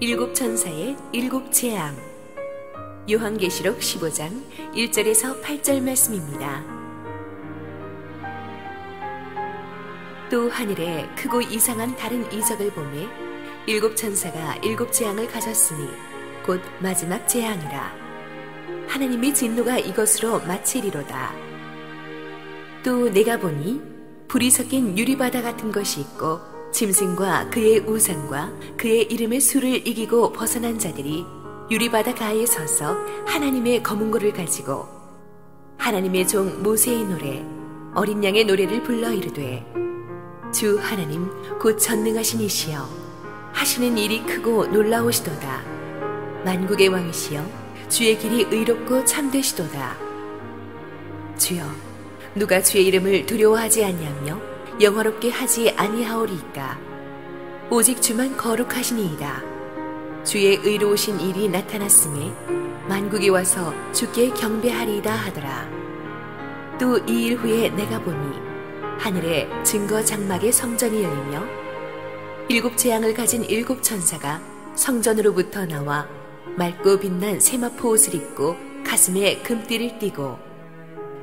일곱 천사의 일곱 재앙. 요한계시록 15장 1절에서 8절 말씀입니다. 또 하늘에 크고 이상한 다른 이적을 보매 일곱 천사가 일곱 재앙을 가졌으니 곧 마지막 재앙이라. 하나님의 진노가 이것으로 마치리로다. 또 내가 보니 불이 섞인 유리바다 같은 것이 있고 짐승과 그의 우상과 그의 이름의 수를 이기고 벗어난 자들이 유리바다 가에 서서 하나님의 검은고를 가지고 하나님의 종 모세의 노래 어린 양의 노래를 불러 이르되 주 하나님 곧 전능하신 이시여 하시는 일이 크고 놀라우시도다. 만국의 왕이시여 주의 길이 의롭고 참되시도다. 주여 누가 주의 이름을 두려워하지 아니하며 영화롭게 하지 아니하오리이까. 오직 주만 거룩하시니이다. 주의 의로우신 일이 나타났음에 만국이 와서 주께 경배하리이다 하더라. 또 이 일 후에 내가 보니 하늘에 증거 장막의 성전이 열리며 일곱 재앙을 가진 일곱 천사가 성전으로부터 나와 맑고 빛난 세마포 옷을 입고 가슴에 금띠를 띠고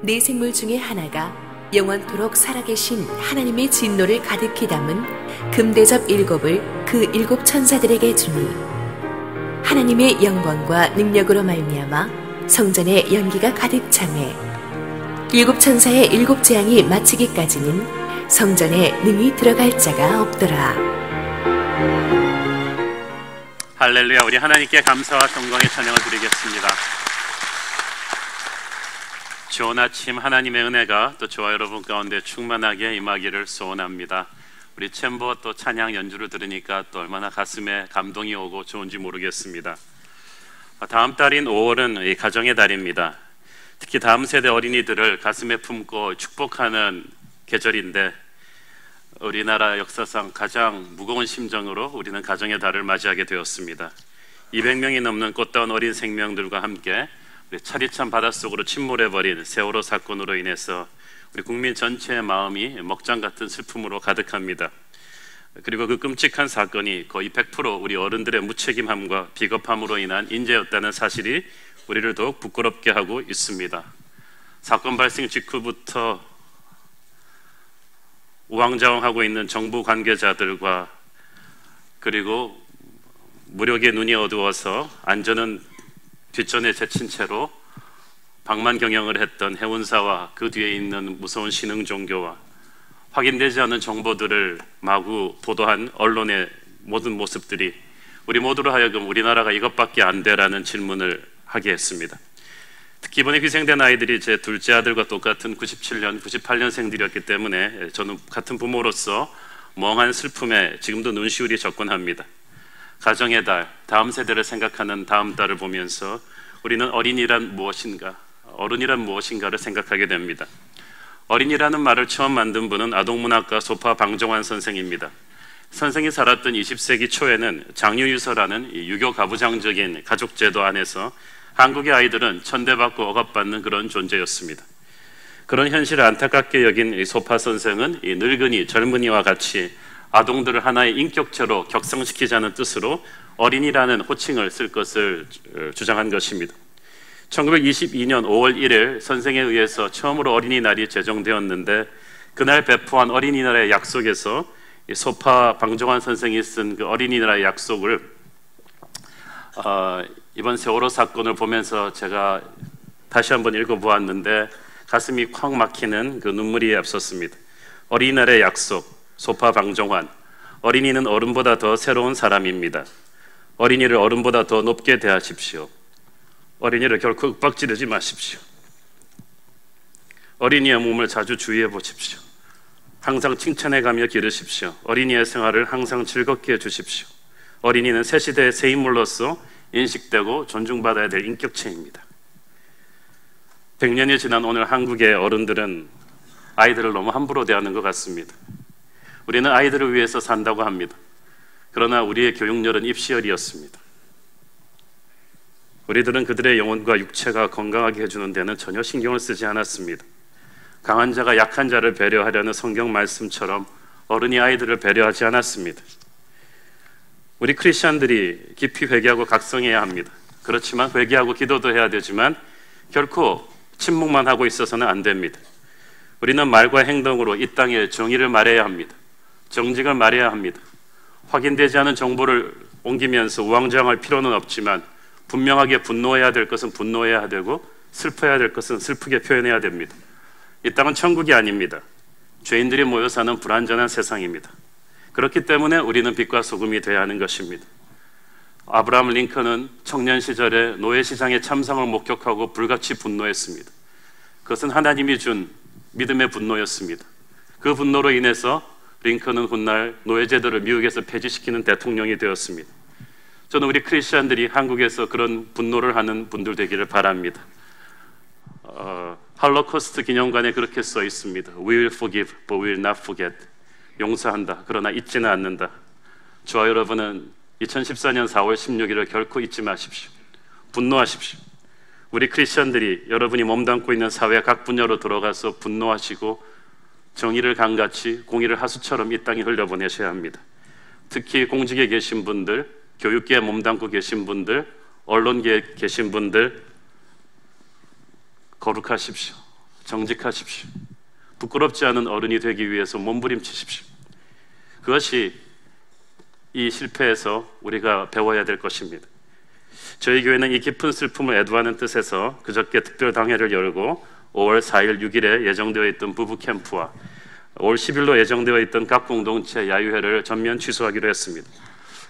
네 생물 중에 하나가 영원토록 살아계신 하나님의 진노를 가득히 담은 금대접 일곱을 그 일곱 천사들에게 주니 하나님의 영광과 능력으로 말미암아 성전에 연기가 가득 차매 일곱 천사의 일곱 재앙이 마치기까지는 성전에 능히 들어갈 자가 없더라. 할렐루야. 우리 하나님께 감사와 영광의 찬양을 드리겠습니다. 좋은 아침, 하나님의 은혜가 또 저와 여러분 가운데 충만하게 임하기를 소원합니다. 우리 챔버 또 찬양 연주를 들으니까 또 얼마나 가슴에 감동이 오고 좋은지 모르겠습니다. 다음 달인 5월은 이 가정의 달입니다. 특히 다음 세대 어린이들을 가슴에 품고 축복하는 계절인데 우리나라 역사상 가장 무거운 심정으로 우리는 가정의 달을 맞이하게 되었습니다. 200명이 넘는 꽃다운 어린 생명들과 함께 우리 차디찬 바닷속으로 침몰해버린 세월호 사건으로 인해서 우리 국민 전체의 마음이 먹장 같은 슬픔으로 가득합니다. 그리고 그 끔찍한 사건이 거의 100% 우리 어른들의 무책임함과 비겁함으로 인한 인재였다는 사실이 우리를 더욱 부끄럽게 하고 있습니다. 사건 발생 직후부터 우왕좌왕하고 있는 정부 관계자들과 그리고 무력의 눈이 어두워서 안전은 뒷전에 제친 채로 방만 경영을 했던 해운사와 그 뒤에 있는 무서운 신흥 종교와 확인되지 않은 정보들을 마구 보도한 언론의 모든 모습들이 우리 모두로 하여금 우리나라가 이것밖에 안 돼라는 질문을 하게 했습니다. 특히 이번에 희생된 아이들이 제 둘째 아들과 똑같은 97년, 98년생들이었기 때문에 저는 같은 부모로서 멍한 슬픔에 지금도 눈시울이 적곤합니다. 가정의 달, 다음 세대를 생각하는 다음 달을 보면서 우리는 어린이란 무엇인가, 어른이란 무엇인가를 생각하게 됩니다. 어린이라는 말을 처음 만든 분은 아동문학가 소파 방정환 선생입니다. 선생이 살았던 20세기 초에는 장유유서라는 유교 가부장적인 가족제도 안에서 한국의 아이들은 천대받고 억압받는 그런 존재였습니다. 그런 현실을 안타깝게 여긴 소파 선생은 이 늙은이, 젊은이와 같이 아동들을 하나의 인격체로 격상시키자는 뜻으로 어린이라는 호칭을 쓸 것을 주장한 것입니다. 1922년 5월 1일 선생에 의해서 처음으로 어린이날이 제정되었는데 그날 배포한 어린이날의 약속에서 소파 방정환 선생이 쓴 그 어린이날의 약속을 이번 세월호 사건을 보면서 제가 다시 한번 읽어보았는데 가슴이 콱 막히는 그 눈물이 앞섰습니다. 어린이날의 약속, 소파 방정환. 어린이는 어른보다 더 새로운 사람입니다. 어린이를 어른보다 더 높게 대하십시오. 어린이를 결코 윽박지르지 마십시오. 어린이의 몸을 자주 주의해 보십시오. 항상 칭찬해가며 기르십시오. 어린이의 생활을 항상 즐겁게 해주십시오. 어린이는 새 시대의 새 인물로서 인식되고 존중받아야 될 인격체입니다. 100년이 지난 오늘 한국의 어른들은 아이들을 너무 함부로 대하는 것 같습니다. 우리는 아이들을 위해서 산다고 합니다. 그러나 우리의 교육열은 입시열이었습니다. 우리들은 그들의 영혼과 육체가 건강하게 해주는 데는 전혀 신경을 쓰지 않았습니다. 강한 자가 약한 자를 배려하려는 성경 말씀처럼 어른이 아이들을 배려하지 않았습니다. 우리 크리스천들이 깊이 회개하고 각성해야 합니다. 그렇지만 회개하고 기도도 해야 되지만 결코 침묵만 하고 있어서는 안 됩니다. 우리는 말과 행동으로 이 땅에 정의를 말해야 합니다. 정직을 말해야 합니다. 확인되지 않은 정보를 옮기면서 우왕좌왕할 필요는 없지만 분명하게 분노해야 될 것은 분노해야 되고 슬퍼해야 될 것은 슬프게 표현해야 됩니다. 이 땅은 천국이 아닙니다. 죄인들이 모여 사는 불완전한 세상입니다. 그렇기 때문에 우리는 빛과 소금이 되어야 하는 것입니다. 아브라함 링컨은 청년 시절에 노예시장의 참상을 목격하고 불같이 분노했습니다. 그것은 하나님이 준 믿음의 분노였습니다. 그 분노로 인해서 링컨은 훗날 노예제도를 미국에서 폐지시키는 대통령이 되었습니다. 저는 우리 크리스천들이 한국에서 그런 분노를 하는 분들 되기를 바랍니다. 할로코스트 기념관에 그렇게 써 있습니다. We will forgive, but we will not forget. 용서한다, 그러나 잊지는 않는다. 저와 여러분은 2014년 4월 16일을 결코 잊지 마십시오. 분노하십시오. 우리 크리스천들이 여러분이 몸담고 있는 사회 각 분야로 들어가서 분노하시고 정의를 강같이 공의를 하수처럼 이 땅에 흘려보내셔야 합니다. 특히 공직에 계신 분들, 교육계에 몸담고 계신 분들, 언론계에 계신 분들, 거룩하십시오. 정직하십시오. 부끄럽지 않은 어른이 되기 위해서 몸부림치십시오. 그것이 이 실패에서 우리가 배워야 될 것입니다. 저희 교회는 이 깊은 슬픔을 애도하는 뜻에서 그저께 특별 당회를 열고 5월 4일, 6일에 예정되어 있던 부부 캠프와 5월 10일로 예정되어 있던 각 공동체 야유회를 전면 취소하기로 했습니다.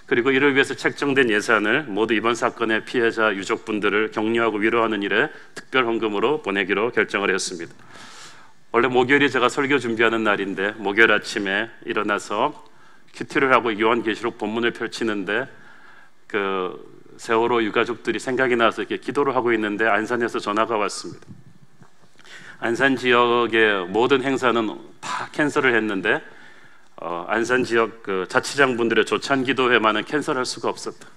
그리고 이를 위해서 책정된 예산을 모두 이번 사건의 피해자 유족분들을 격려하고 위로하는 일에 특별 헌금으로 보내기로 결정을 했습니다. 원래 목요일이 제가 설교 준비하는 날인데 목요일 아침에 일어나서 큐티를 하고 요한계시록 본문을 펼치는데 그 세월호 유가족들이 생각이 나서 이렇게 기도를 하고 있는데 안산에서 전화가 왔습니다. 안산 지역의 모든 행사는 다 캔슬을 했는데 안산 지역 그 자치장분들의 조찬 기도회만은 캔슬할 수가 없었다.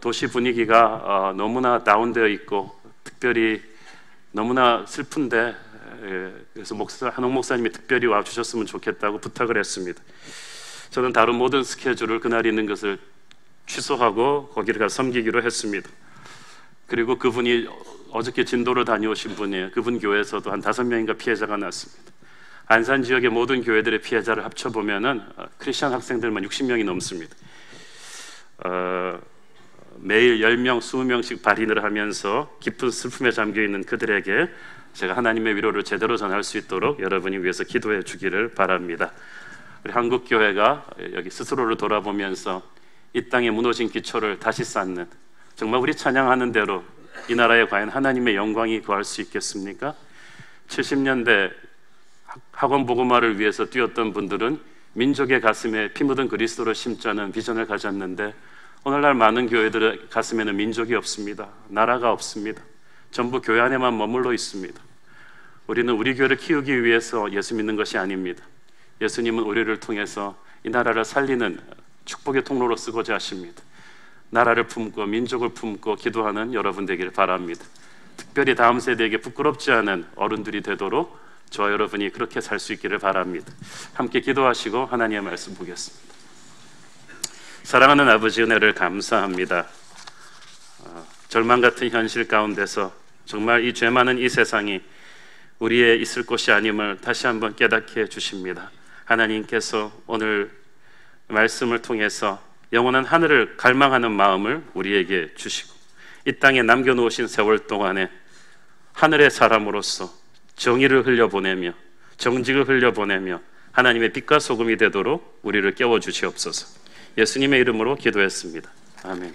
도시 분위기가 너무나 다운되어 있고 특별히 너무나 슬픈데 그래서 한옥 목사님이 특별히 와주셨으면 좋겠다고 부탁을 했습니다. 저는 다른 모든 스케줄을 그날 있는 것을 취소하고 거기를 가서 섬기기로 했습니다. 그리고 그분이 어저께 진도를 다녀오신 분이에요. 그분 교회에서도 한 5명인가 피해자가 났습니다. 안산 지역의 모든 교회들의 피해자를 합쳐보면은 크리스천 학생들만 60명이 넘습니다. 매일 10명, 20명씩 발인을 하면서 깊은 슬픔에 잠겨있는 그들에게 제가 하나님의 위로를 제대로 전할 수 있도록 여러분이 위해서 기도해 주기를 바랍니다. 우리 한국교회가 여기 스스로를 돌아보면서 이 땅에 무너진 기초를 다시 쌓는, 정말 우리 찬양하는 대로 이 나라에 과연 하나님의 영광이 거할 수 있겠습니까? 70년대 학원 복음화를 위해서 뛰었던 분들은 민족의 가슴에 피 묻은 그리스도를 심자는 비전을 가졌는데 오늘날 많은 교회들의 가슴에는 민족이 없습니다. 나라가 없습니다. 전부 교회 안에만 머물러 있습니다. 우리는 우리 교회를 키우기 위해서 예수 믿는 것이 아닙니다. 예수님은 우리를 통해서 이 나라를 살리는 축복의 통로로 쓰고자 하십니다. 나라를 품고 민족을 품고 기도하는 여러분 되기를 바랍니다. 특별히 다음 세대에게 부끄럽지 않은 어른들이 되도록 저와 여러분이 그렇게 살 수 있기를 바랍니다. 함께 기도하시고 하나님의 말씀 보겠습니다. 사랑하는 아버지, 은혜를 감사합니다. 절망 같은 현실 가운데서 정말 이 죄 많은 이 세상이 우리의 있을 곳이 아님을 다시 한번 깨닫게 해주십니다. 하나님께서 오늘 말씀을 통해서 영원한 하늘을 갈망하는 마음을 우리에게 주시고 이 땅에 남겨놓으신 세월 동안에 하늘의 사람으로서 정의를 흘려보내며 정직을 흘려보내며 하나님의 빛과 소금이 되도록 우리를 깨워주시옵소서. 예수님의 이름으로 기도했습니다. 아멘.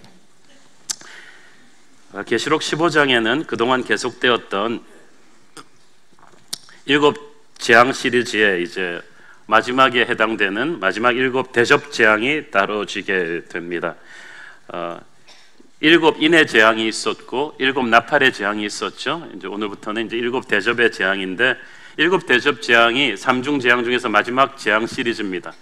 계시록 15장에는 그동안 계속되었던 7 재앙 시리즈의 이제 마지막에 해당되는 마지막 7 대접 재앙이 다뤄지게 됩니다. 7 인의 재앙이 있었고 7 나팔의 재앙이 있었죠. 이제 오늘부터는 이제 7 대접의 재앙인데 7 대접 재앙이 3중 재앙 중에서 마지막 재앙 시리즈입니다.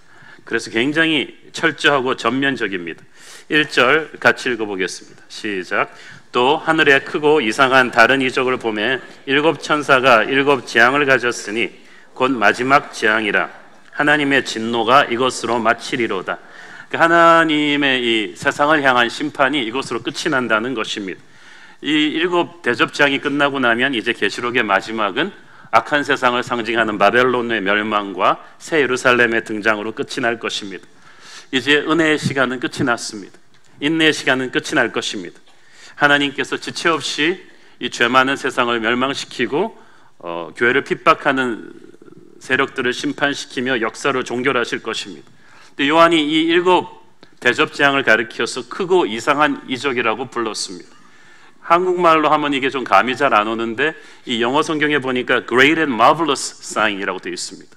그래서 굉장히 철저하고 전면적입니다. 1절 같이 읽어보겠습니다. 시작. 또 하늘에 크고 이상한 다른 이적을 보매 7 천사가 7 재앙을 가졌으니 곧 마지막 재앙이라. 하나님의 진노가 이것으로 마치리로다. 하나님의 이 세상을 향한 심판이 이것으로 끝이 난다는 것입니다. 이 7 대접장이 끝나고 나면 이제 계시록의 마지막은 악한 세상을 상징하는 바벨론의 멸망과 새 예루살렘의 등장으로 끝이 날 것입니다. 이제 은혜의 시간은 끝이 났습니다. 인내의 시간은 끝이 날 것입니다. 하나님께서 지체 없이 이 죄 많은 세상을 멸망시키고 교회를 핍박하는 세력들을 심판시키며 역사를 종결하실 것입니다. 근데 요한이 이 7 대접장을 가리켜서 크고 이상한 이적이라고 불렀습니다. 한국말로 하면 이게 좀 감이 잘 안 오는데 이 영어 성경에 보니까 Great and Marvelous Sign이라고 되어 있습니다.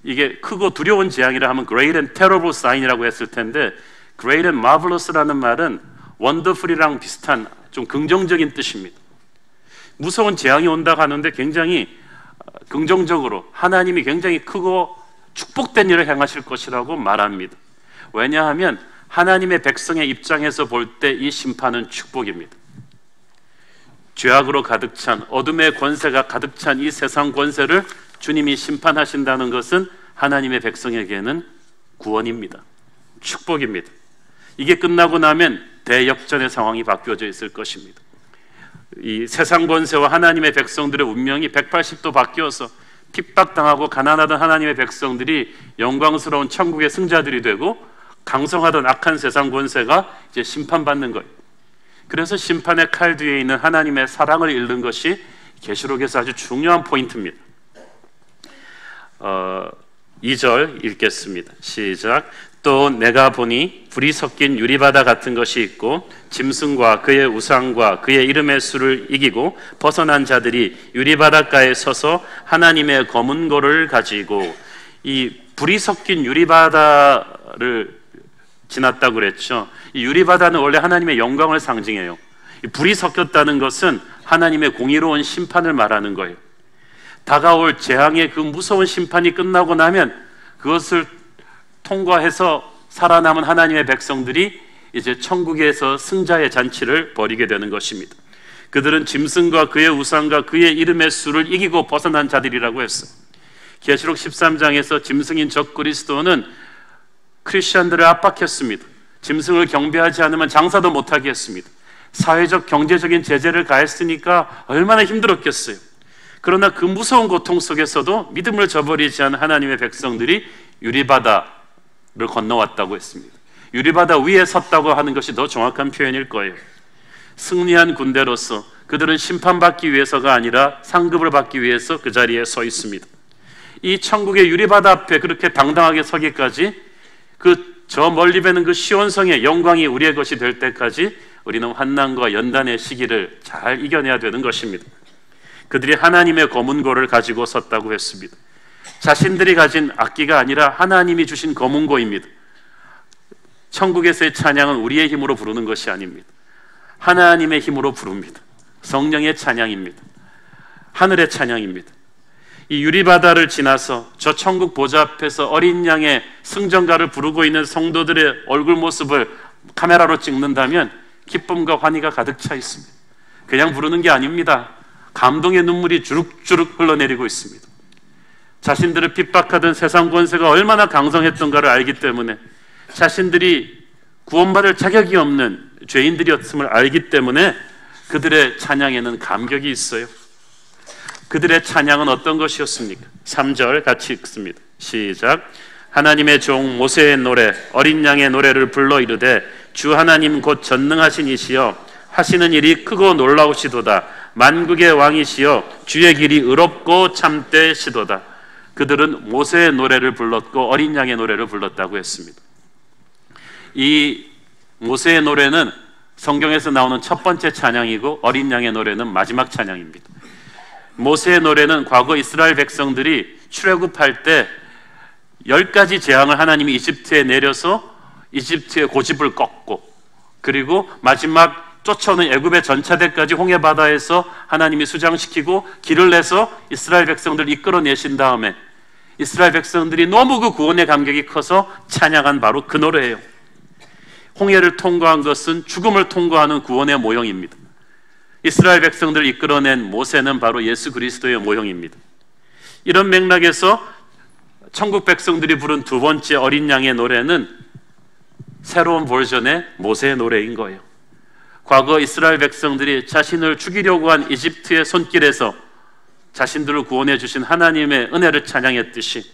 이게 크고 두려운 재앙이라 하면 Great and Terrible Sign이라고 했을 텐데 Great and Marvelous라는 말은 Wonderful이랑 비슷한 좀 긍정적인 뜻입니다. 무서운 재앙이 온다고 하는데 굉장히 긍정적으로 하나님이 굉장히 크고 축복된 일을 행하실 것이라고 말합니다. 왜냐하면 하나님의 백성의 입장에서 볼 때 이 심판은 축복입니다. 죄악으로 가득 찬 어둠의 권세가 가득 찬 이 세상 권세를 주님이 심판하신다는 것은 하나님의 백성에게는 구원입니다. 축복입니다. 이게 끝나고 나면 대역전의 상황이 바뀌어져 있을 것입니다. 이 세상 권세와 하나님의 백성들의 운명이 180도 바뀌어서 핍박당하고 가난하던 하나님의 백성들이 영광스러운 천국의 승자들이 되고 강성하던 악한 세상 권세가 이제 심판받는 거예요. 그래서 심판의 칼 뒤에 있는 하나님의 사랑을 읽는 것이 계시록에서 아주 중요한 포인트입니다. 2절 읽겠습니다. 시작. 또 내가 보니 불이 섞인 유리바다 같은 것이 있고 짐승과 그의 우상과 그의 이름의 수를 이기고 벗어난 자들이 유리바닷가에 서서 하나님의 검은 고를 가지고, 이 불이 섞인 유리바다를 지났다고 그랬죠. 이 유리바다는 원래 하나님의 영광을 상징해요. 이 불이 섞였다는 것은 하나님의 공의로운 심판을 말하는 거예요. 다가올 재앙의 그 무서운 심판이 끝나고 나면 그것을 통과해서 살아남은 하나님의 백성들이 이제 천국에서 승자의 잔치를 벌이게 되는 것입니다. 그들은 짐승과 그의 우상과 그의 이름의 수를 이기고 벗어난 자들이라고 했어요. 계시록 13장에서 짐승인 적그리스도는 크리스천들을 압박했습니다. 짐승을 경배하지 않으면 장사도 못하게 했습니다. 사회적 경제적인 제재를 가했으니까 얼마나 힘들었겠어요. 그러나 그 무서운 고통 속에서도 믿음을 저버리지 않은 하나님의 백성들이 유리바다를 건너왔다고 했습니다. 유리바다 위에 섰다고 하는 것이 더 정확한 표현일 거예요. 승리한 군대로서 그들은 심판받기 위해서가 아니라 상급을 받기 위해서 그 자리에 서 있습니다. 이 천국의 유리바다 앞에 그렇게 당당하게 서기까지 저 멀리 뵈는 그 시온성의 영광이 우리의 것이 될 때까지 우리는 환난과 연단의 시기를 잘 이겨내야 되는 것입니다. 그들이 하나님의 검은 고를 가지고 섰다고 했습니다. 자신들이 가진 악기가 아니라 하나님이 주신 검은 고입니다. 천국에서의 찬양은 우리의 힘으로 부르는 것이 아닙니다. 하나님의 힘으로 부릅니다. 성령의 찬양입니다. 하늘의 찬양입니다. 이 유리바다를 지나서 저 천국 보좌 앞에서 어린 양의 승전가를 부르고 있는 성도들의 얼굴 모습을 카메라로 찍는다면 기쁨과 환희가 가득 차 있습니다. 그냥 부르는 게 아닙니다. 감동의 눈물이 주룩주룩 흘러내리고 있습니다. 자신들을 핍박하던 세상 권세가 얼마나 강성했던가를 알기 때문에, 자신들이 구원받을 자격이 없는 죄인들이었음을 알기 때문에 그들의 찬양에는 감격이 있어요. 그들의 찬양은 어떤 것이었습니까? 3절 같이 읽습니다. 시작. 하나님의 종 모세의 노래, 어린 양의 노래를 불러 이르되 주 하나님 곧 전능하신 이시여 하시는 일이 크고 놀라우시도다. 만국의 왕이시여 주의 길이 의롭고 참되시도다. 그들은 모세의 노래를 불렀고 어린 양의 노래를 불렀다고 했습니다. 이 모세의 노래는 성경에서 나오는 첫 번째 찬양이고 어린 양의 노래는 마지막 찬양입니다. 모세의 노래는 과거 이스라엘 백성들이 출애굽할 때 10가지 재앙을 하나님이 이집트에 내려서 이집트의 고집을 꺾고, 그리고 마지막 쫓아오는 애굽의 전차대까지 홍해바다에서 하나님이 수장시키고 길을 내서 이스라엘 백성들을 이끌어내신 다음에 이스라엘 백성들이 너무 그 구원의 감격이 커서 찬양한 바로 그 노래예요. 홍해를 통과한 것은 죽음을 통과하는 구원의 모형입니다. 이스라엘 백성들을 이끌어낸 모세는 바로 예수 그리스도의 모형입니다. 이런 맥락에서 천국 백성들이 부른 두 번째 어린 양의 노래는 새로운 버전의 모세의 노래인 거예요. 과거 이스라엘 백성들이 자신을 죽이려고 한 이집트의 손길에서 자신들을 구원해 주신 하나님의 은혜를 찬양했듯이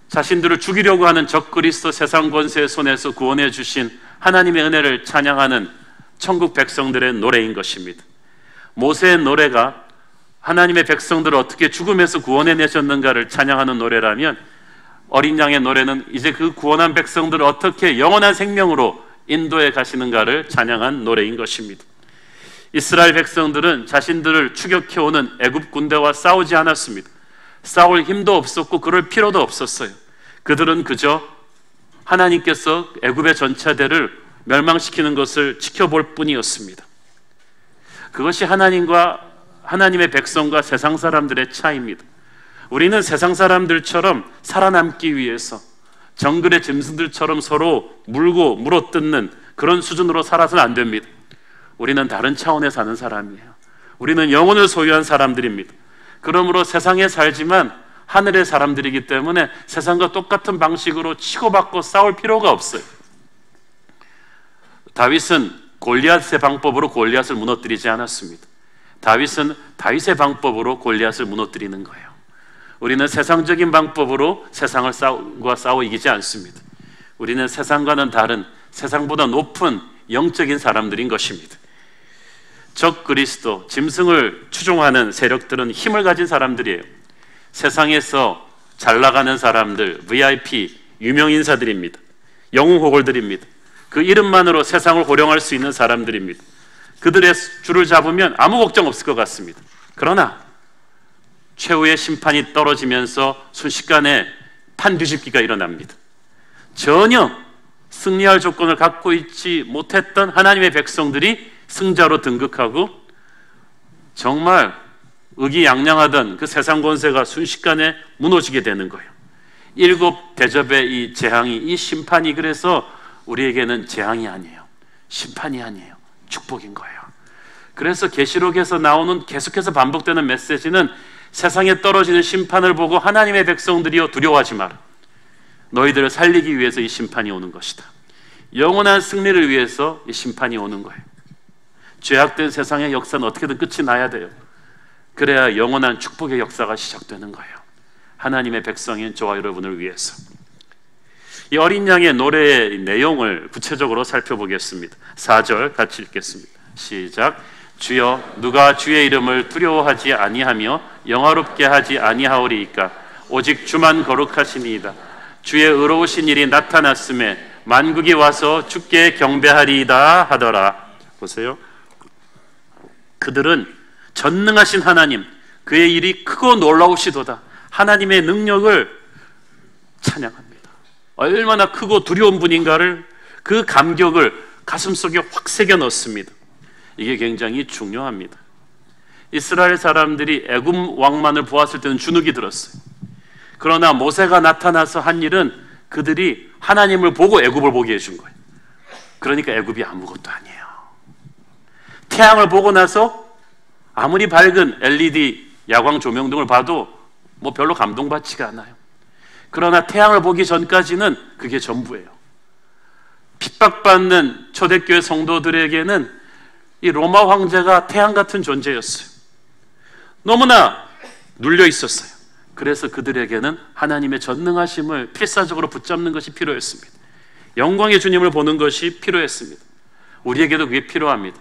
자신들을 죽이려고 하는 적그리스도 세상 권세의 손에서 구원해 주신 하나님의 은혜를 찬양하는 천국 백성들의 노래인 것입니다. 모세의 노래가 하나님의 백성들을 어떻게 죽음에서 구원해 내셨는가를 찬양하는 노래라면, 어린 양의 노래는 이제 그 구원한 백성들을 어떻게 영원한 생명으로 인도해 가시는가를 찬양한 노래인 것입니다. 이스라엘 백성들은 자신들을 추격해오는 애굽 군대와 싸우지 않았습니다. 싸울 힘도 없었고 그럴 필요도 없었어요. 그들은 그저 하나님께서 애굽의 전차대를 멸망시키는 것을 지켜볼 뿐이었습니다. 그것이 하나님의 백성과 세상 사람들의 차이입니다. 우리는 세상 사람들처럼 살아남기 위해서 정글의 짐승들처럼 서로 물고 물어뜯는 그런 수준으로 살아서는 안 됩니다. 우리는 다른 차원에 사는 사람이에요. 우리는 영혼을 소유한 사람들입니다. 그러므로 세상에 살지만 하늘의 사람들이기 때문에 세상과 똑같은 방식으로 치고받고 싸울 필요가 없어요. 다윗은 골리앗의 방법으로 골리앗을 무너뜨리지 않았습니다. 다윗은 다윗의 방법으로 골리앗을 무너뜨리는 거예요. 우리는 세상적인 방법으로 세상을 싸워 이기지 않습니다. 우리는 세상과는 다른, 세상보다 높은 영적인 사람들인 것입니다. 적 그리스도, 짐승을 추종하는 세력들은 힘을 가진 사람들이에요. 세상에서 잘 나가는 사람들, VIP, 유명인사들입니다. 영웅호걸들입니다. 그 이름만으로 세상을 호령할 수 있는 사람들입니다. 그들의 줄을 잡으면 아무 걱정 없을 것 같습니다. 그러나 최후의 심판이 떨어지면서 순식간에 판 뒤집기가 일어납니다. 전혀 승리할 조건을 갖고 있지 못했던 하나님의 백성들이 승자로 등극하고 정말 의기양양하던 그 세상 권세가 순식간에 무너지게 되는 거예요. 7 대접의 이 재앙이, 이 심판이 그래서 우리에게는 재앙이 아니에요. 심판이 아니에요. 축복인 거예요. 그래서 계시록에서 나오는 계속해서 반복되는 메시지는 세상에 떨어지는 심판을 보고 하나님의 백성들이여 두려워하지 마라. 너희들을 살리기 위해서 이 심판이 오는 것이다. 영원한 승리를 위해서 이 심판이 오는 거예요. 죄악된 세상의 역사는 어떻게든 끝이 나야 돼요. 그래야 영원한 축복의 역사가 시작되는 거예요. 하나님의 백성인 저와 여러분을 위해서. 이 어린 양의 노래의 내용을 구체적으로 살펴보겠습니다. 4절 같이 읽겠습니다. 시작. 주여, 누가 주의 이름을 두려워하지 아니하며 영화롭게 하지 아니하오리이까? 오직 주만 거룩하시니이다. 주의 의로우신 일이 나타났음에 만국이 와서 주께 경배하리이다 하더라. 보세요. 그들은 전능하신 하나님, 그의 일이 크고 놀라우시도다, 하나님의 능력을 찬양합니다. 얼마나 크고 두려운 분인가를, 그 감격을 가슴속에 확 새겨 넣습니다. 이게 굉장히 중요합니다. 이스라엘 사람들이 애굽 왕만을 보았을 때는 주눅이 들었어요. 그러나 모세가 나타나서 한 일은 그들이 하나님을 보고 애굽을 보게 해준 거예요. 그러니까 애굽이 아무것도 아니에요. 태양을 보고 나서 아무리 밝은 LED 야광 조명 등을 봐도 뭐 별로 감동받지가 않아요. 그러나 태양을 보기 전까지는 그게 전부예요. 핍박받는 초대교회 성도들에게는 이 로마 황제가 태양 같은 존재였어요. 너무나 눌려 있었어요. 그래서 그들에게는 하나님의 전능하심을 필사적으로 붙잡는 것이 필요했습니다. 영광의 주님을 보는 것이 필요했습니다. 우리에게도 그게 필요합니다.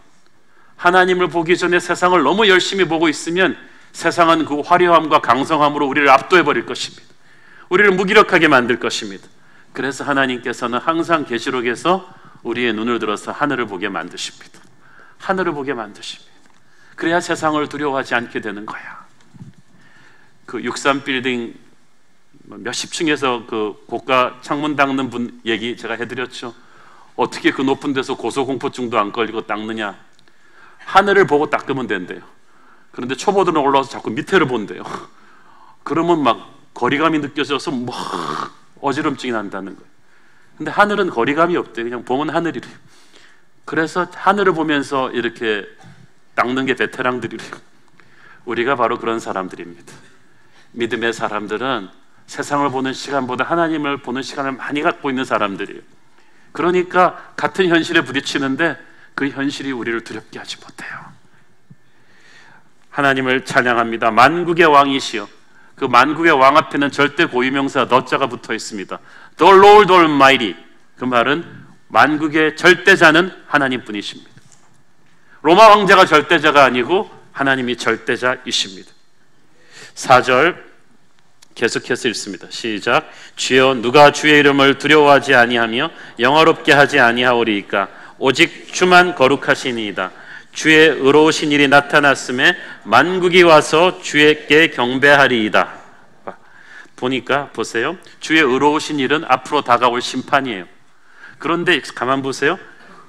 하나님을 보기 전에 세상을 너무 열심히 보고 있으면 세상은 그 화려함과 강성함으로 우리를 압도해버릴 것입니다. 우리를 무기력하게 만들 것입니다. 그래서 하나님께서는 항상 계시록에서 우리의 눈을 들어서 하늘을 보게 만드십니다. 하늘을 보게 만드십니다. 그래야 세상을 두려워하지 않게 되는 거야. 그 63빌딩 몇십 층에서 그 고가 창문 닦는 분 얘기 제가 해드렸죠. 어떻게 그 높은 데서 고소공포증도 안 걸리고 닦느냐. 하늘을 보고 닦으면 된대요. 그런데 초보들은 올라와서 자꾸 밑에를 본대요. 그러면 막 거리감이 느껴져서 막 어지럼증이 난다는 거예요. 근데 하늘은 거리감이 없대요. 그냥 보면 하늘이래요. 그래서 하늘을 보면서 이렇게 닦는 게 베테랑들이래요. 우리가 바로 그런 사람들입니다. 믿음의 사람들은 세상을 보는 시간보다 하나님을 보는 시간을 많이 갖고 있는 사람들이에요. 그러니까 같은 현실에 부딪히는데 그 현실이 우리를 두렵게 하지 못해요. 하나님을 찬양합니다. 만국의 왕이시여. 그 만국의 왕 앞에는 절대 고유명사 너자가 붙어 있습니다. The Lord Almighty. 그 말은 만국의 절대자는 하나님뿐이십니다. 로마 황제가 절대자가 아니고 하나님이 절대자이십니다. 4절 계속해서 읽습니다. 시작. 주여 누가 주의 이름을 두려워하지 아니하며 영화롭게 하지 아니하오리이까 오직 주만 거룩하시니이다. 주의 의로우신 일이 나타났음에 만국이 와서 주께 경배하리이다. 보니까 보세요. 주의 의로우신 일은 앞으로 다가올 심판이에요. 그런데 가만 보세요.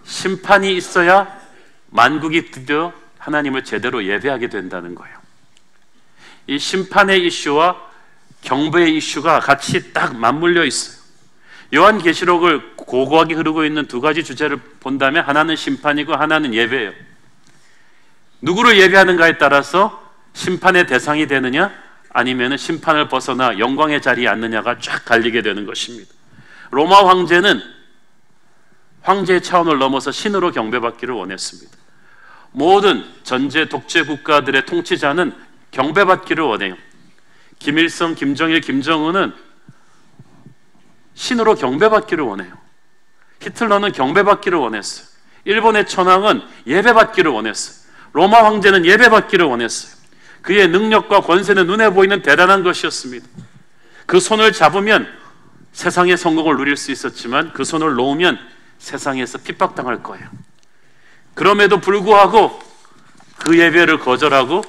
심판이 있어야 만국이 드디어 하나님을 제대로 예배하게 된다는 거예요. 이 심판의 이슈와 경배의 이슈가 같이 딱 맞물려 있어요. 요한계시록을 고고하게 흐르고 있는 두 가지 주제를 본다면 하나는 심판이고 하나는 예배예요. 누구를 예배하는가에 따라서 심판의 대상이 되느냐 아니면 심판을 벗어나 영광의 자리에 앉느냐가 쫙 갈리게 되는 것입니다. 로마 황제는 황제의 차원을 넘어서 신으로 경배받기를 원했습니다. 모든 전제 독재 국가들의 통치자는 경배받기를 원해요. 김일성, 김정일, 김정은은 신으로 경배받기를 원해요. 히틀러는 경배받기를 원했어요. 일본의 천황은 예배받기를 원했어요. 로마 황제는 예배받기를 원했어요. 그의 능력과 권세는 눈에 보이는 대단한 것이었습니다. 그 손을 잡으면 세상의 성공을 누릴 수 있었지만 그 손을 놓으면 세상에서 핍박당할 거예요. 그럼에도 불구하고 그 예배를 거절하고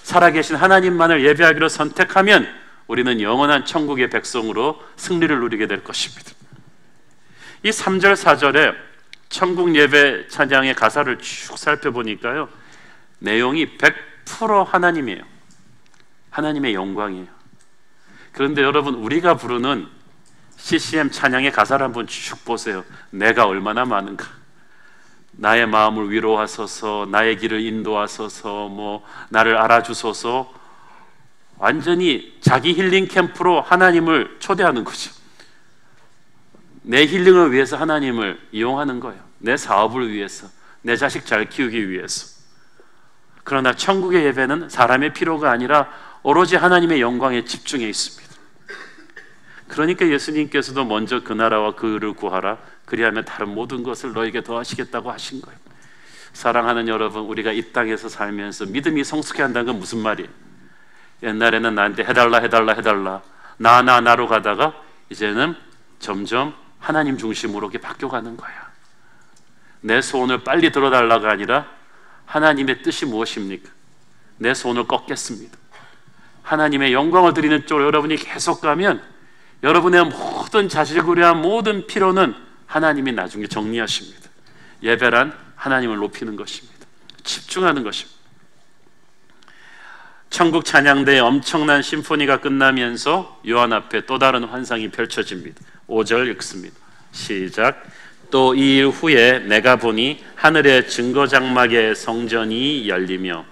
살아계신 하나님만을 예배하기로 선택하면 우리는 영원한 천국의 백성으로 승리를 누리게 될 것입니다. 이 3절 4절에 천국 예배 찬양의 가사를 쭉 살펴보니까요, 내용이 100% 하나님이에요. 하나님의 영광이에요. 그런데 여러분, 우리가 부르는 CCM 찬양의 가사를 한번 쭉 보세요. 내가 얼마나 많은가. 나의 마음을 위로하소서, 나의 길을 인도하소서, 나를 알아주소서. 완전히 자기 힐링 캠프로 하나님을 초대하는 거죠. 내 힐링을 위해서 하나님을 이용하는 거예요. 내 사업을 위해서, 내 자식 잘 키우기 위해서. 그러나 천국의 예배는 사람의 필요가 아니라 오로지 하나님의 영광에 집중해 있습니다. 그러니까 예수님께서도 먼저 그 나라와 그 의를 구하라. 그리하면 다른 모든 것을 너에게 더하시겠다고 하신 거예요. 사랑하는 여러분, 우리가 이 땅에서 살면서 믿음이 성숙해 한다는 건 무슨 말이에요? 옛날에는 나한테 해달라 나로 가다가 이제는 점점 하나님 중심으로 이렇게 바뀌어가는 거야. 내 소원을 빨리 들어달라가 아니라 하나님의 뜻이 무엇입니까? 내 소원을 꺾겠습니다. 하나님의 영광을 드리는 쪽으로 여러분이 계속 가면 여러분의 모든 자식을 위한 모든 필요는 하나님이 나중에 정리하십니다. 예배란 하나님을 높이는 것입니다. 집중하는 것입니다. 천국 찬양대의 엄청난 심포니가 끝나면서 요한 앞에 또 다른 환상이 펼쳐집니다. 5절 읽습니다. 시작. 또 이 일 후에 내가 보니 하늘의 증거장막의 성전이 열리며,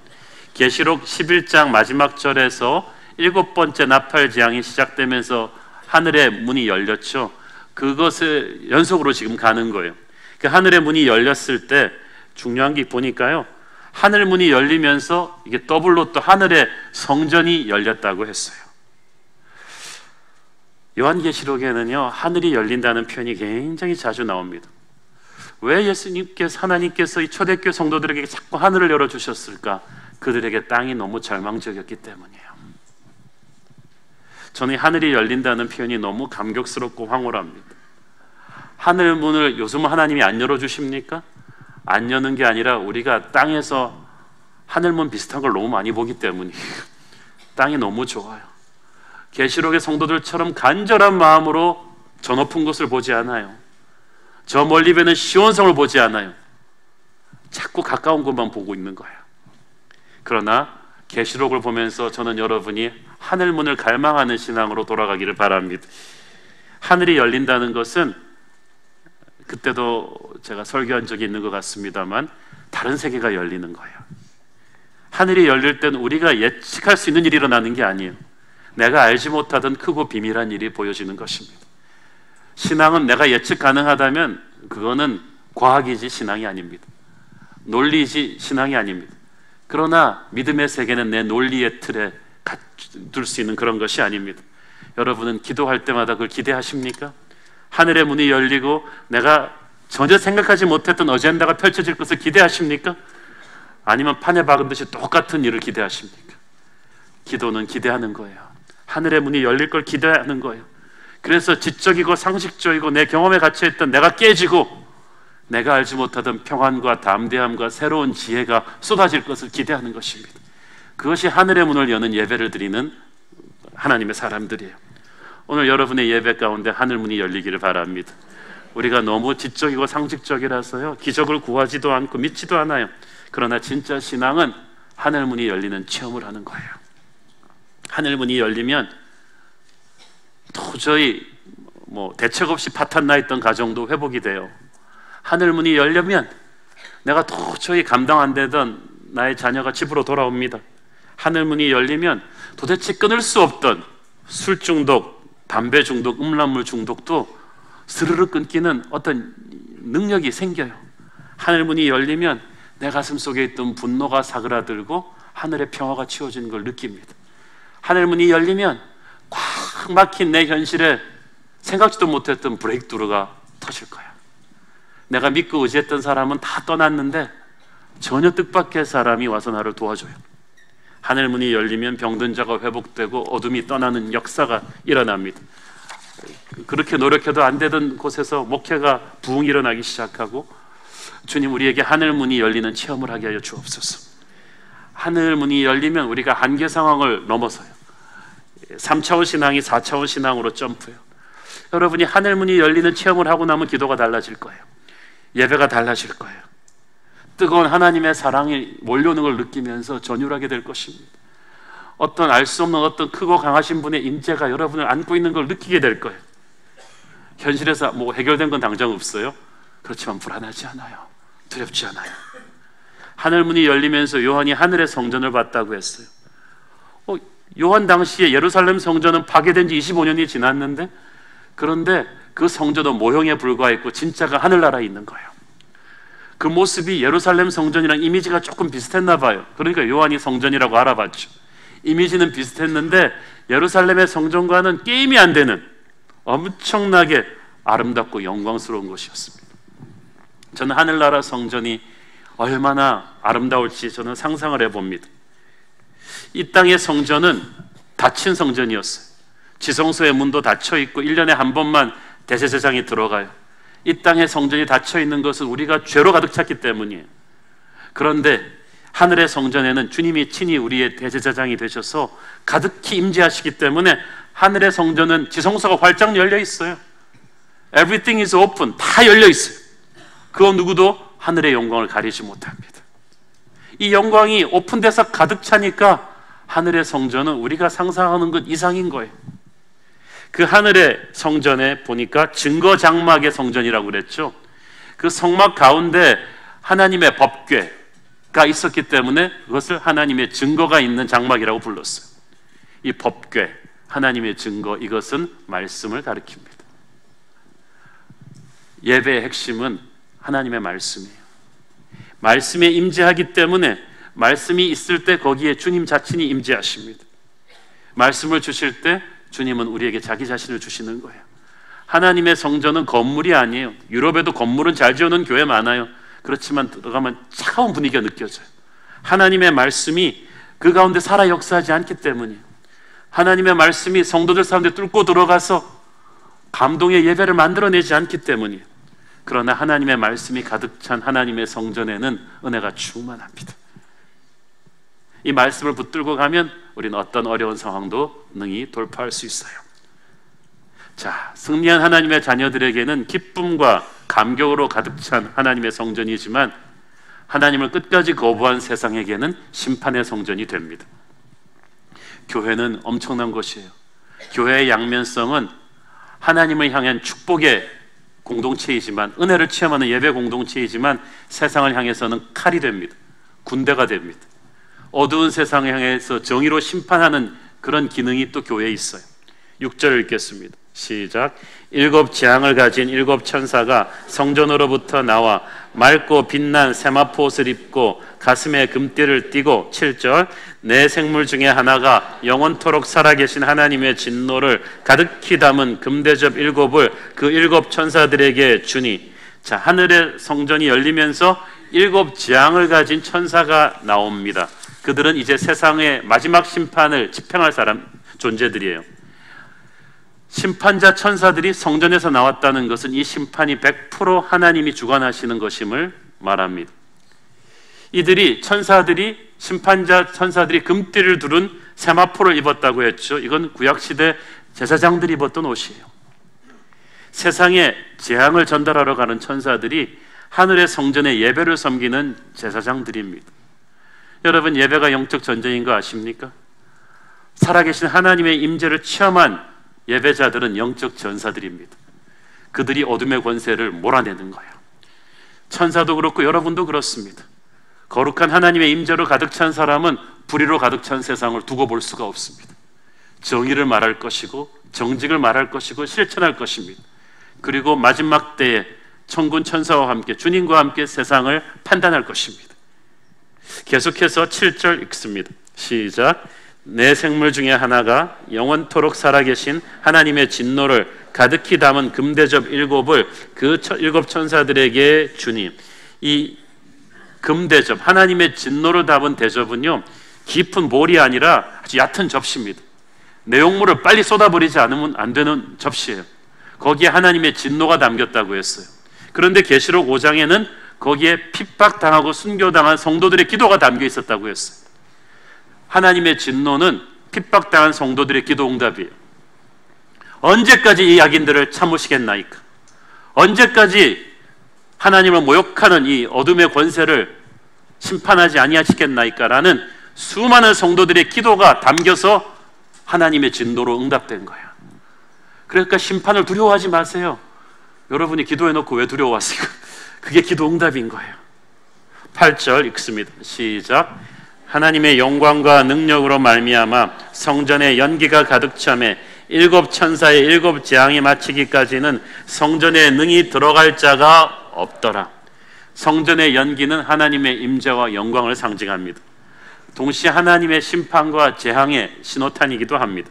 계시록 11장 마지막 절에서 7번째 나팔지향이 시작되면서 하늘의 문이 열렸죠. 그것을 연속으로 지금 가는 거예요. 그 하늘의 문이 열렸을 때 중요한 게 보니까요, 하늘 문이 열리면서 이게 더블로 또 하늘의 성전이 열렸다고 했어요. 요한계시록에는요, 하늘이 열린다는 표현이 굉장히 자주 나옵니다. 왜 하나님께서 이 초대교회 성도들에게 자꾸 하늘을 열어주셨을까? 그들에게 땅이 너무 절망적이었기 때문이에요. 저는 하늘이 열린다는 표현이 너무 감격스럽고 황홀합니다. 하늘 문을 요즘 하나님이 안 열어주십니까? 안 여는 게 아니라 우리가 땅에서 하늘문 비슷한 걸 너무 많이 보기 때문이에요. 땅이 너무 좋아요. 계시록의 성도들처럼 간절한 마음으로 저 높은 곳을 보지 않아요. 저 멀리 배는 시온성을 보지 않아요. 자꾸 가까운 곳만 보고 있는 거예요. 그러나 계시록을 보면서 저는 여러분이 하늘문을 갈망하는 신앙으로 돌아가기를 바랍니다. 하늘이 열린다는 것은, 그때도 제가 설교한 적이 있는 것 같습니다만, 다른 세계가 열리는 거예요. 하늘이 열릴 때는 우리가 예측할 수 있는 일이 일어나는 게 아니에요. 내가 알지 못하던 크고 비밀한 일이 보여지는 것입니다. 신앙은 내가 예측 가능하다면 그거는 과학이지 신앙이 아닙니다. 논리이지 신앙이 아닙니다. 그러나 믿음의 세계는 내 논리의 틀에 둘 수 있는 그런 것이 아닙니다. 여러분은 기도할 때마다 그걸 기대하십니까? 하늘의 문이 열리고 내가 전혀 생각하지 못했던 어젠다가 펼쳐질 것을 기대하십니까? 아니면 판에 박은 듯이 똑같은 일을 기대하십니까? 기도는 기대하는 거예요. 하늘의 문이 열릴 걸 기대하는 거예요. 그래서 지적이고 상식적이고 내 경험에 갇혀있던 내가 깨지고 내가 알지 못하던 평안과 담대함과 새로운 지혜가 쏟아질 것을 기대하는 것입니다. 그것이 하늘의 문을 여는 예배를 드리는 하나님의 사람들이에요. 오늘 여러분의 예배 가운데 하늘 문이 열리기를 바랍니다. 우리가 너무 지적이고 상식적이라서요, 기적을 구하지도 않고 믿지도 않아요. 그러나 진짜 신앙은 하늘 문이 열리는 체험을 하는 거예요. 하늘 문이 열리면 도저히 대책 없이 파탄 나 있던 가정도 회복이 돼요. 하늘 문이 열려면 내가 도저히 감당 안 되던 나의 자녀가 집으로 돌아옵니다. 하늘 문이 열리면 도대체 끊을 수 없던 술 중독, 담배 중독, 음란물 중독도 스르르 끊기는 어떤 능력이 생겨요. 하늘 문이 열리면 내 가슴 속에 있던 분노가 사그라들고 하늘의 평화가 치워지는 걸 느낍니다. 하늘 문이 열리면 꽉 막힌 내 현실에 생각지도 못했던 브레이크드루가 터질 거야. 내가 믿고 의지했던 사람은 다 떠났는데 전혀 뜻밖의 사람이 와서 나를 도와줘요. 하늘 문이 열리면 병든 자가 회복되고 어둠이 떠나는 역사가 일어납니다. 그렇게 노력해도 안 되던 곳에서 목회가 부흥 일어나기 시작하고, 주님 우리에게 하늘 문이 열리는 체험을 하게 하여 주옵소서. 하늘 문이 열리면 우리가 한계 상황을 넘어서요. 3차원 신앙이 4차원 신앙으로 점프해요. 여러분이 하늘 문이 열리는 체험을 하고 나면 기도가 달라질 거예요. 예배가 달라질 거예요. 뜨거운 하나님의 사랑이 몰려오는 걸 느끼면서 전율하게 될 것입니다. 어떤 알 수 없는 어떤 크고 강하신 분의 임재가 여러분을 안고 있는 걸 느끼게 될 거예요. 현실에서 해결된 건 당장 없어요. 그렇지만 불안하지 않아요. 두렵지 않아요. 하늘 문이 열리면서 요한이 하늘의 성전을 봤다고 했어요. 요한 당시에 예루살렘 성전은 파괴된 지 25년이 지났는데, 그런데 그 성전은 모형에 불과했고 진짜가 하늘나라에 있는 거예요. 그 모습이 예루살렘 성전이랑 이미지가 조금 비슷했나 봐요. 그러니까 요한이 성전이라고 알아봤죠. 이미지는 비슷했는데 예루살렘의 성전과는 게임이 안 되는 엄청나게 아름답고 영광스러운 것이었습니다. 저는 하늘나라 성전이 얼마나 아름다울지 저는 상상을 해봅니다. 이 땅의 성전은 닫힌 성전이었어요. 지성소의 문도 닫혀있고 1년에 한 번만 대제사장이 들어가요. 이 땅의 성전이 닫혀있는 것은 우리가 죄로 가득 찼기 때문이에요. 그런데 하늘의 성전에는 주님이 친히 우리의 대제사장이 되셔서 가득히 임재하시기 때문에 하늘의 성전은 지성소가 활짝 열려 있어요. Everything is open. 다 열려 있어요. 그 누구도 하늘의 영광을 가리지 못합니다. 이 영광이 오픈돼서 가득 차니까 하늘의 성전은 우리가 상상하는 것 이상인 거예요. 그 하늘의 성전에 보니까 증거 장막의 성전이라고 그랬죠. 그 성막 가운데 하나님의 법궤가 있었기 때문에 그것을 하나님의 증거가 있는 장막이라고 불렀어요. 이 법궤, 하나님의 증거, 이것은 말씀을 가리킵니다. 예배의 핵심은 하나님의 말씀이에요. 말씀에 임재하기 때문에 말씀이 있을 때 거기에 주님 자신이 임재하십니다. 말씀을 주실 때 주님은 우리에게 자기 자신을 주시는 거예요. 하나님의 성전은 건물이 아니에요. 유럽에도 건물은 잘 지어놓은 교회 많아요. 그렇지만 들어가면 차가운 분위기가 느껴져요. 하나님의 말씀이 그 가운데 살아 역사하지 않기 때문이에요. 하나님의 말씀이 성도들 가운데 뚫고 들어가서 감동의 예배를 만들어내지 않기 때문이에요. 그러나 하나님의 말씀이 가득 찬 하나님의 성전에는 은혜가 충만합니다. 이 말씀을 붙들고 가면 우리는 어떤 어려운 상황도 능히 돌파할 수 있어요. 자, 승리한 하나님의 자녀들에게는 기쁨과 감격으로 가득 찬 하나님의 성전이지만 하나님을 끝까지 거부한 세상에게는 심판의 성전이 됩니다. 교회는 엄청난 것이에요. 교회의 양면성은 하나님을 향한 축복의 공동체이지만, 은혜를 체험하는 예배 공동체이지만 세상을 향해서는 칼이 됩니다. 군대가 됩니다. 어두운 세상을 향해서 정의로 심판하는 그런 기능이 또 교회에 있어요. 6절을 읽겠습니다. 시작. 7 재앙을 가진 7 천사가 성전으로부터 나와 맑고 빛난 세마포 옷을 입고 가슴에 금띠를 띠고 7절 내 생물 중에 하나가 영원토록 살아계신 하나님의 진노를 가득히 담은 금대접 7을 그 7 천사들에게 주니. 자, 하늘의 성전이 열리면서 7 재앙을 가진 천사가 나옵니다. 그들은 이제 세상의 마지막 심판을 집행할 존재들이에요. 심판자 천사들이 성전에서 나왔다는 것은 이 심판이 100% 하나님이 주관하시는 것임을 말합니다. 이들이 심판자 천사들이 금띠를 두른 세마포를 입었다고 했죠. 이건 구약시대 제사장들이 입었던 옷이에요. 세상에 재앙을 전달하러 가는 천사들이 하늘의 성전에 예배를 섬기는 제사장들입니다. 여러분, 예배가 영적 전쟁인 거 아십니까? 살아계신 하나님의 임재를 체험한 예배자들은 영적 전사들입니다. 그들이 어둠의 권세를 몰아내는 거예요. 천사도 그렇고 여러분도 그렇습니다. 거룩한 하나님의 임재로 가득 찬 사람은 불의로 가득 찬 세상을 두고 볼 수가 없습니다. 정의를 말할 것이고 정직을 말할 것이고 실천할 것입니다. 그리고 마지막 때에 천군 천사와 함께 주님과 함께 세상을 판단할 것입니다. 계속해서 7절 읽습니다. 시작. 내 생물 중에 하나가 영원토록 살아계신 하나님의 진노를 가득히 담은 금대접 7을 그 7 천사들에게 주니. 이 금대접, 하나님의 진노를 담은 대접은요, 깊은 몰이 아니라 아주 얕은 접시입니다. 내용물을 빨리 쏟아버리지 않으면 안 되는 접시예요. 거기에 하나님의 진노가 담겼다고 했어요. 그런데 계시록 5장에는 거기에 핍박당하고 순교당한 성도들의 기도가 담겨 있었다고 했어요. 하나님의 진노는 핍박당한 성도들의 기도 응답이에요. 언제까지 이 악인들을 참으시겠나이까? 언제까지 하나님을 모욕하는 이 어둠의 권세를 심판하지 아니하시겠나이까? 라는 수많은 성도들의 기도가 담겨서 하나님의 진노로 응답된 거예요. 그러니까 심판을 두려워하지 마세요. 여러분이 기도해놓고 왜 두려워하세요? 그게 기도 응답인 거예요. 8절 읽습니다. 시작. 하나님의 영광과 능력으로 말미암아 성전에 연기가 가득 차매 7 천사의 7 재앙이 마치기까지는 성전에 능히 들어갈 자가 없더라. 성전의 연기는 하나님의 임재와 영광을 상징합니다. 동시에 하나님의 심판과 재앙의 신호탄이기도 합니다.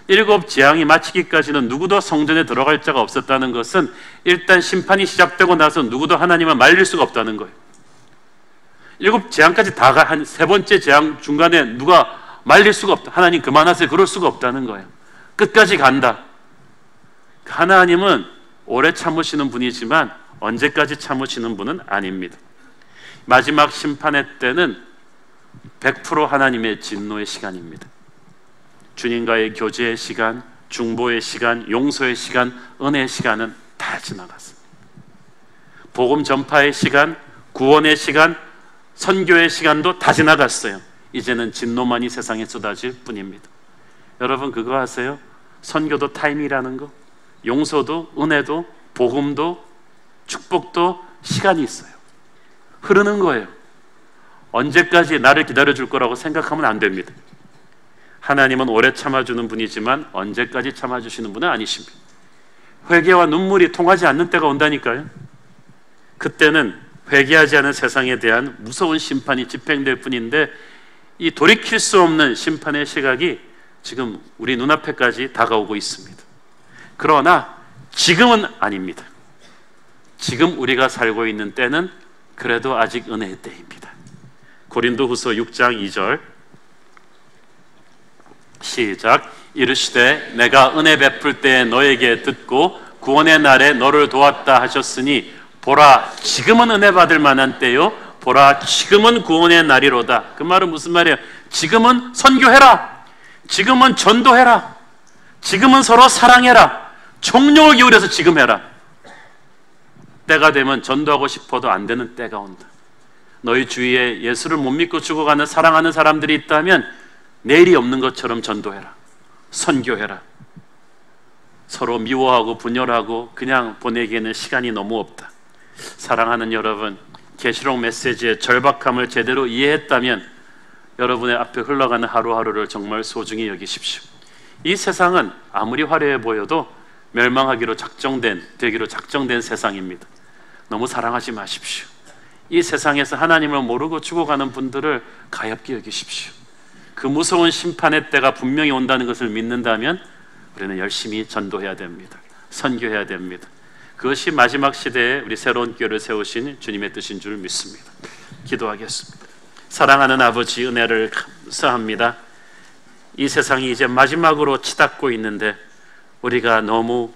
7 재앙이 마치기까지는 누구도 성전에 들어갈 자가 없었다는 것은 일단 심판이 시작되고 나서 누구도 하나님을 말릴 수가 없다는 거예요. 7 재앙까지 다가 한 3번째 재앙 중간에 누가 말릴 수가 없다. 하나님 그만하세요. 그럴 수가 없다는 거예요. 끝까지 간다. 하나님은 오래 참으시는 분이지만 언제까지 참으시는 분은 아닙니다. 마지막 심판의 때는 100% 하나님의 진노의 시간입니다. 주님과의 교제의 시간, 중보의 시간, 용서의 시간, 은혜의 시간은 다 지나갔습니다. 복음 전파의 시간, 구원의 시간, 선교의 시간도 다 지나갔어요. 이제는 진노만이 세상에 쏟아질 뿐입니다. 여러분 그거 아세요? 선교도 타임이라는 거, 용서도, 은혜도, 복음도, 축복도 시간이 있어요. 흐르는 거예요. 언제까지 나를 기다려줄 거라고 생각하면 안 됩니다. 하나님은 오래 참아주는 분이지만 언제까지 참아주시는 분은 아니십니다. 회개와 눈물이 통하지 않는 때가 온다니까요. 그때는 회개하지 않은 세상에 대한 무서운 심판이 집행될 뿐인데 이 돌이킬 수 없는 심판의 시각이 지금 우리 눈앞에까지 다가오고 있습니다. 그러나 지금은 아닙니다. 지금 우리가 살고 있는 때는 그래도 아직 은혜의 때입니다. 고린도후서 6장 2절 시작. 이르시되 내가 은혜 베풀 때에 너에게 듣고 구원의 날에 너를 도왔다 하셨으니 보라 지금은 은혜 받을 만한 때요 보라 지금은 구원의 날이로다. 그 말은 무슨 말이에요? 지금은 선교해라. 지금은 전도해라. 지금은 서로 사랑해라. 총력을 기울여서 지금 해라. 때가 되면 전도하고 싶어도 안 되는 때가 온다. 너희 주위에 예수를 못 믿고 죽어가는 사랑하는 사람들이 있다면 내일이 없는 것처럼 전도해라. 선교해라. 서로 미워하고 분열하고 그냥 보내기에는 시간이 너무 없다. 사랑하는 여러분, 계시록 메시지의 절박함을 제대로 이해했다면 여러분의 앞에 흘러가는 하루하루를 정말 소중히 여기십시오. 이 세상은 아무리 화려해 보여도 멸망하기로 되기로 작정된 세상입니다. 너무 사랑하지 마십시오. 이 세상에서 하나님을 모르고 죽어가는 분들을 가엾게 여기십시오. 그 무서운 심판의 때가 분명히 온다는 것을 믿는다면 우리는 열심히 전도해야 됩니다. 선교해야 됩니다. 그것이 마지막 시대에 우리 새로운 교회를 세우신 주님의 뜻인 줄 믿습니다. 기도하겠습니다. 사랑하는 아버지, 은혜를 감사합니다. 이 세상이 이제 마지막으로 치닫고 있는데 우리가 너무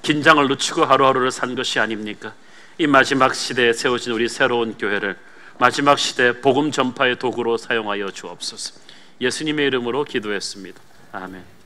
긴장을 늦추고 하루하루를 산 것이 아닙니까? 이 마지막 시대에 세워진 우리 새로운 교회를 마지막 시대 복음 전파의 도구로 사용하여 주옵소서. 예수님의 이름으로 기도했습니다. 아멘.